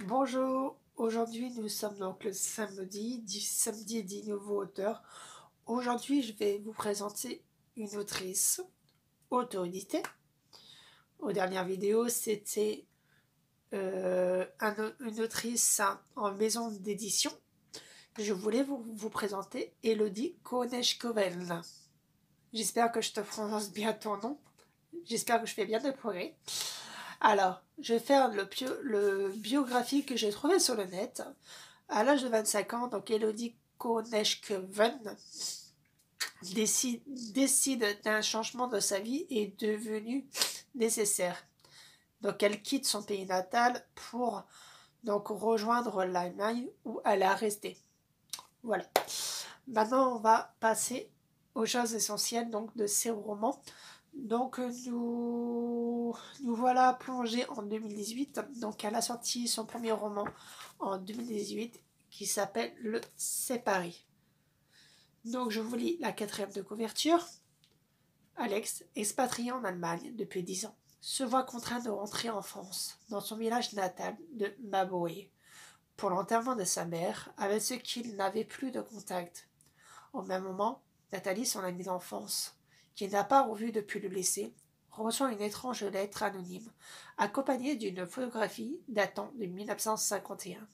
Bonjour, aujourd'hui nous sommes donc le samedi 10 nouveaux auteurs. Aujourd'hui je vais vous présenter une autrice auto-éditée. Aux dernières vidéos c'était une autrice en maison d'édition. Je voulais vous présenter Elodie Konechkoven. J'espère que je te prononce bien ton nom. J'espère que je fais bien de progrès. Alors, je vais faire le biographie que j'ai trouvé sur le net. À l'âge de 25 ans, donc Elodie Konechkoven décide d'un changement de sa vie est devenu nécessaire. Donc elle quitte son pays natal pour donc rejoindre l'Allemagne où elle a resté. Voilà. Maintenant, on va passer aux choses essentielles donc de ces romans. Donc nous voilà plongés en 2018. Donc elle a sorti son premier roman en 2018 qui s'appelle Le Séparé. Donc je vous lis la 4e de couverture. Alex, expatrié en Allemagne depuis 10 ans, se voit contraint de rentrer en France, dans son village natal de Maboé, pour l'enterrement de sa mère, avec ceux qu'il n'avait plus de contact. Au même moment, Nathalie, son amie d'enfance, qu'il n'a pas revue depuis le lycée, reçoit une étrange lettre anonyme, accompagnée d'une photographie datant de 1951.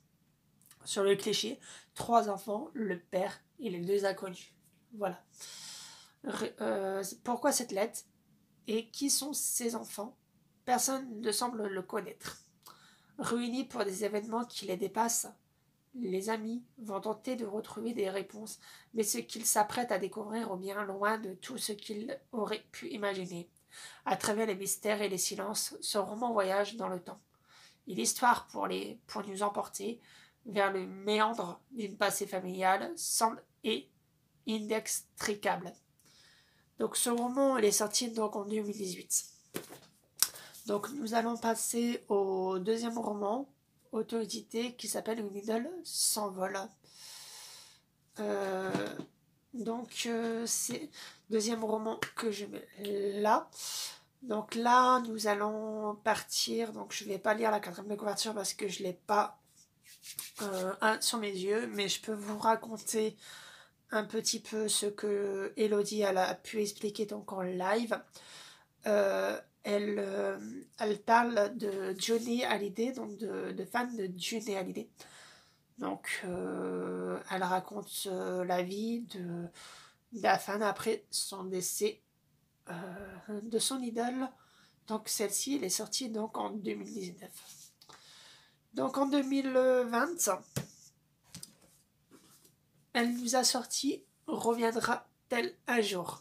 Sur le cliché, 3 enfants, le père et les 2 inconnus. Voilà. Pourquoi cette lettre et qui sont ces enfants? Personne ne semble le connaître. Réunis pour des événements qui les dépassent, les amis vont tenter de retrouver des réponses, mais ce qu'ils s'apprêtent à découvrir est bien loin de tout ce qu'ils auraient pu imaginer. À travers les mystères et les silences, ce roman voyage dans le temps. Et l'histoire pour nous emporter vers le méandre d'une passé familiale semble inextricable. Donc ce roman il est sorti donc en 2018. Donc nous allons passer au deuxième roman auto-édité qui s'appelle Une idole s'envole. C'est deuxième roman que je mets là. Donc là nous allons partir. Donc je vais pas lire la 4e de couverture parce que je l'ai pas sur mes yeux, mais je peux vous raconter un petit peu ce que Elodie elle a pu expliquer donc en live. Elle parle de Johnny Hallyday, donc de fan de Johnny Hallyday. Donc elle raconte la vie de la fan après son décès de son idole. Donc celle-ci elle est sortie donc en 2019. Donc en 2020, elle nous a sorti Reviendra-t-elle un jour?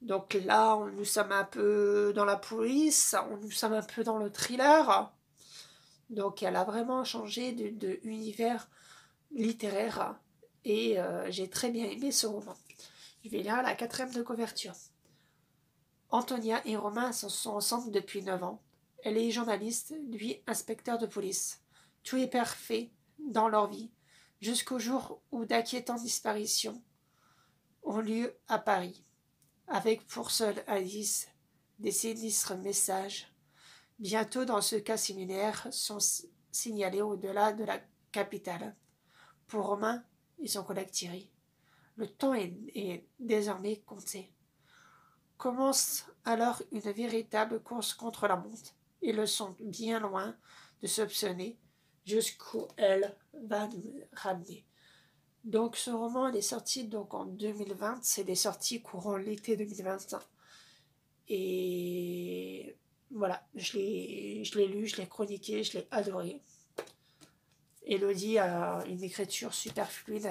Donc là, nous sommes un peu dans la police, nous sommes un peu dans le thriller. Donc elle a vraiment changé de univers littéraire et j'ai très bien aimé ce roman. Je vais lire la 4e de couverture. Antonia et Romain sont ensemble depuis 9 ans. Elle est journaliste, lui inspecteur de police. Tout est parfait dans leur vie, jusqu'au jour où d'inquiétantes disparitions ont lieu à Paris, avec pour seule Alice des sinistres messages. Bientôt, dans ce cas similaire, sont signalés au-delà de la capitale. Pour Romain et son collègue Thierry, le temps est désormais compté. Commence alors une véritable course contre la montre. Ils le sont bien loin de s'optionner jusqu'où elle va nous ramener. Donc ce roman il est sorti donc en 2020, c'est des sorties courant l'été 2021. Et voilà, je l'ai lu, je l'ai chroniqué, je l'ai adoré. Elodie a une écriture super fluide,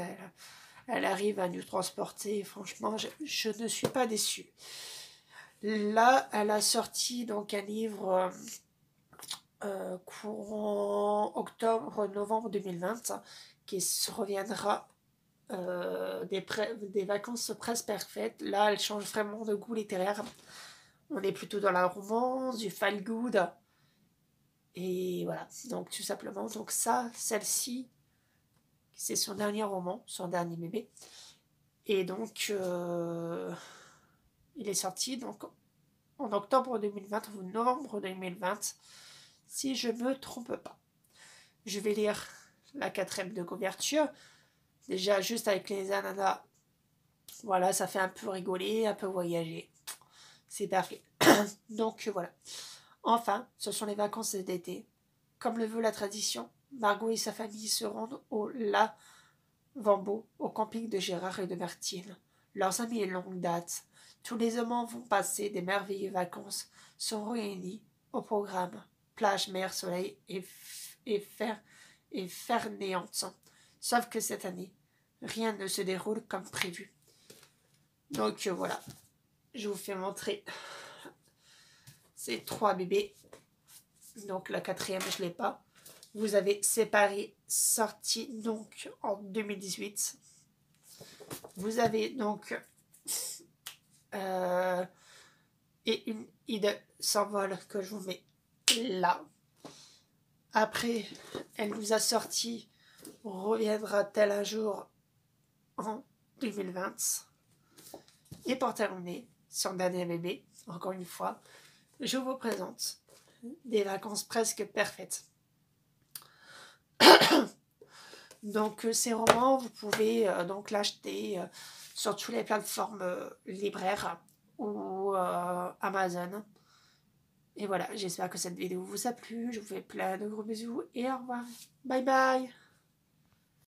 elle arrive à nous transporter, franchement, je ne suis pas déçue. Là, elle a sorti donc un livre courant octobre-novembre 2020 qui se reviendra des vacances presque parfaites. Là, elle change vraiment de goût littéraire. On est plutôt dans la romance, du feel good. Et voilà, donc tout simplement. Donc ça, celle-ci, c'est son dernier roman, son dernier bébé. Et donc, il est sorti donc en octobre 2020 ou novembre 2020, si je ne me trompe pas. Je vais lire la 4e de couverture. Déjà, juste avec les ananas, voilà, ça fait un peu rigoler, un peu voyager. C'est parfait. Donc voilà. Enfin, ce sont les vacances d'été. Comme le veut la tradition, Margot et sa famille se rendent au La Vambeau, au camping de Gérard et de Martine. Leurs amis et longue date, tous les amants vont passer des merveilleuses vacances, sont réunis au programme plage, mer, soleil et fer néante. Sauf que cette année, rien ne se déroule comme prévu. Donc voilà, je vous fais montrer ces 3 bébés. Donc la 4e, je ne l'ai pas. Vous avez Séparé, sorti donc en 2018. Vous avez donc et une île s'envole que je vous mets là. Après, elle nous a sorti Reviendra-t-elle un jour en 2020. Et pour terminer, son dernier bébé, encore une fois, je vous présente des vacances presque parfaites. Donc ces romans, vous pouvez donc l'acheter sur toutes les plateformes libraires ou Amazon. Et voilà, j'espère que cette vidéo vous a plu. Je vous fais plein de gros bisous et au revoir. Bye bye.